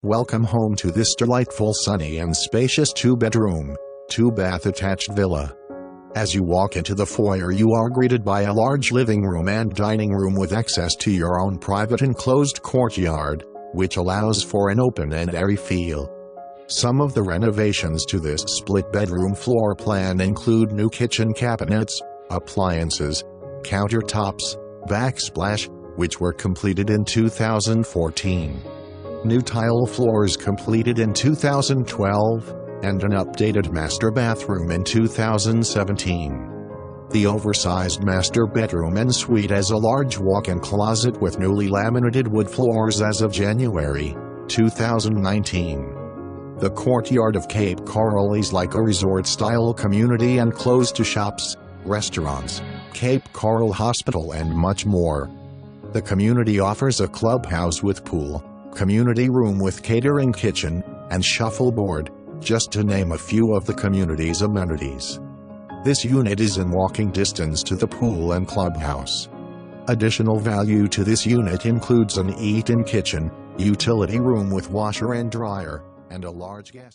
Welcome home to this delightful, sunny and spacious 2-bedroom, 2-bath attached villa. As you walk into the foyer, you are greeted by a large living room and dining room with access to your own private enclosed courtyard, which allows for an open and airy feel. Some of the renovations to this split-bedroom floor plan include new kitchen cabinets, appliances, countertops, backsplash, which were completed in 2014. New tile floors completed in 2012, and an updated master bathroom in 2017. The oversized master bedroom en suite has a large walk-in closet with newly laminated wood floors as of January 2019. The Courtyard of Cape Coral is like a resort-style community and closed to shops, restaurants, Cape Coral Hospital and much more. The community offers a clubhouse with pool, community room with catering kitchen, and shuffleboard, just to name a few of the community's amenities. This unit is in walking distance to the pool and clubhouse. Additional value to this unit includes an eat-in kitchen, utility room with washer and dryer, and a large gas